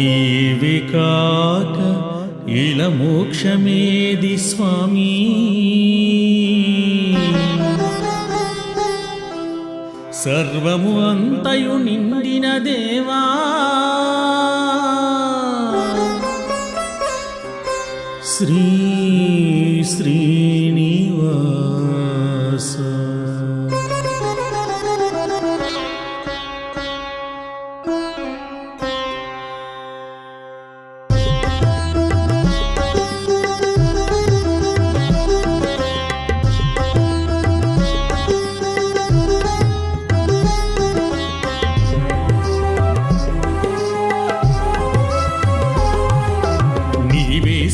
నీవే కాక ఇల మోక్షమేది స్వామి సర్వము అంతయు నిండిన దేవా శ్రీ శ్రీనివాస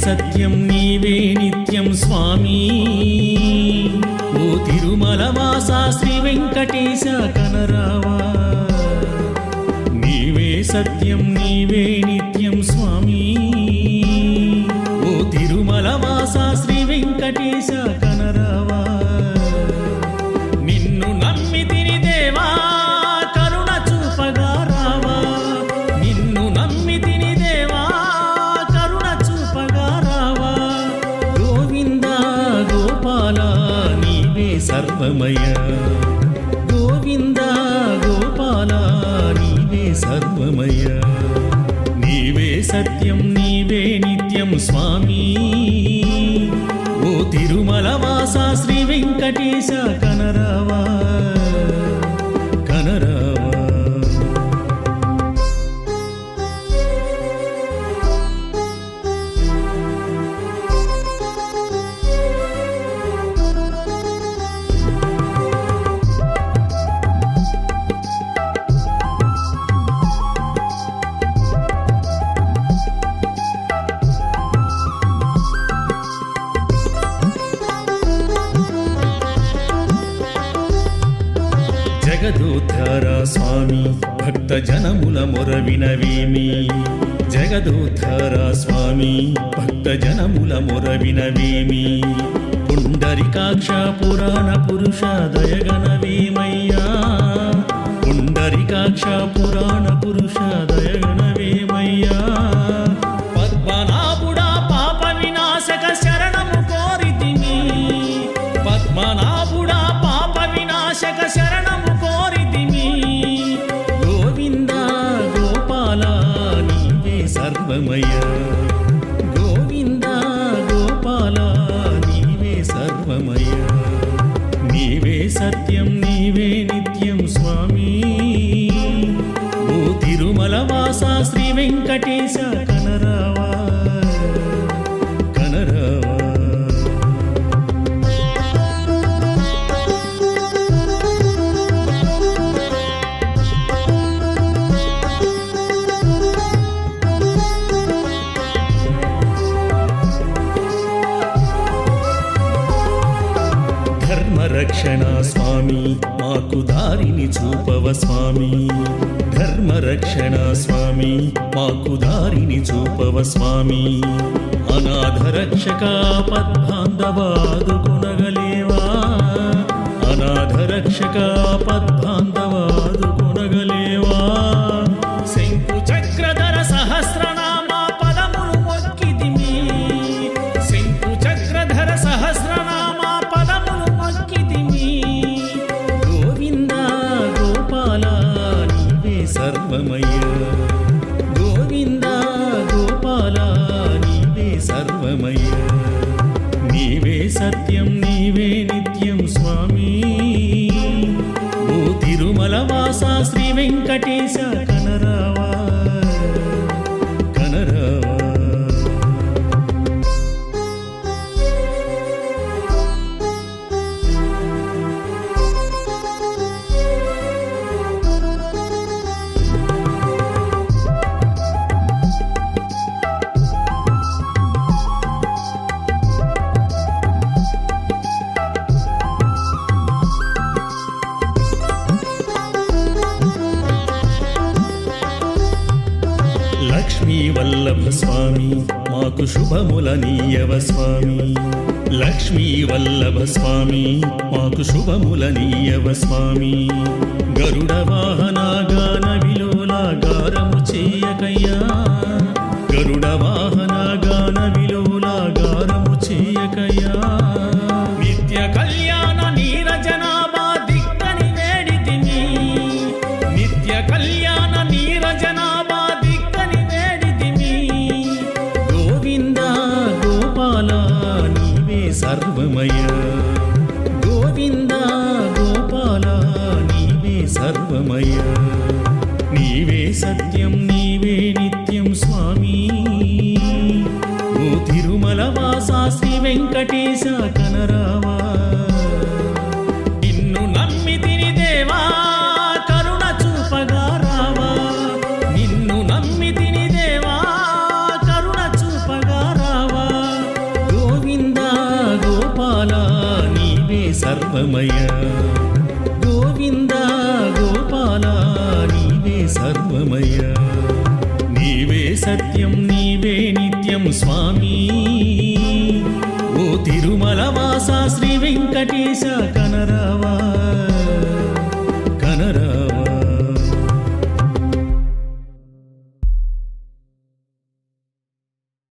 సత్యం నీవే నిత్యం స్వామి ఓ తిరుమల వాస శ్రీ వెంకటేశ కనరావా నీవే సత్యం నీవే నిత్యం స్వామి ఓ తిరుమల వాస శ్రీ వెంకటేశ కనరావా నిన్ను నమ్మి తిని దేవా కరుణ చూపగా రావా నిన్ను నమ్మి తిని దేవా కరుణ చూపగా రావా గోవింద గోపాల నీవే సర్వమయ గోవింద గోపాల నీవే సర్వమయ నీవే సత్యం నీవే నిత్యం స్వామి ఓ తిరుమల వాస శ్రీ వెంకటేశ కనరావా కనరావా జగదోద్ధార స్వామి భక్త జనముల మొర వినవేమి జగదోద్ధార స్వామి భక్త జనముల మొర వినవేమి పుండరికాక్ష పురాణ పురుష దయగణవేమయ్యా పుండరికాక్ష పురాణ పురుష దయగణవేమయ్యా పద్మనాభుడా పాప వినాశక శరణము కోరితిమి పద్మనాభుడా పాప వినాశక శరణము సర్వమయ గోవింద గోపాల నీవే సర్వమయ నీవే సత్యం నీవే నిత్యం స్వామి ఓ తిరుమల వాస శ్రీ వెంకటేశ కనరావా కనరావా ధర్మరక్షణ స్వామి మాకు దారిని చూపవ స్వామి ధర్మరక్షణ స్వామి మాకు దారిని చూపవ స్వామి అనాథ రక్షక పద్బాంధవాదుకొనగలేవా అనాథ రక్షక పద్బాంధవాదుకొనగలేవా శంకు చక్రధర సహస్రనామ పదములు మొక్కితిమి శంకు చక్రధర సహస్రనామ పదములు మొక్కితిమి గోవింద గోపాల నీవే సర్వమయ గోవింద గోపాల నీవే సర్వమయ నీవే సత్యం నీవే నిత్యం స్వామి ఓ తిరుమల వాస శ్రీ వెంకటేశ కనరావా కనరావా లక్ష్మీ వల్లభ స్వామి మాకు శుభములనీయవ స్వామి లక్ష్మీ వల్లభ స్వామి మాకు శుభములనీయవ స్వామి గరుడ వాహన గాన విలోల గారము చేయకయ్యా సర్వమయ గోవింద గోపాల నీవే సర్వమయ నీవే సత్యం నీవే నిత్యం స్వామి ఓ తిరుమల వాసా శ్రీ వెంకటేశ కనరావా నిన్ను నమ్మి తిని దేవా కరుణ చూపగా రావా నిన్ను నమ్మి తిని దేవా కరుణ చూపగా రావా గోవింద గోపాల నీవే సర్వమయ గోవింద గోపాల నీవే సర్వమయ నీవే సత్యం నీవే నిత్యం స్వామి ఓ తిరుమల వాసా శ్రీ వెంకటేశ కనరావా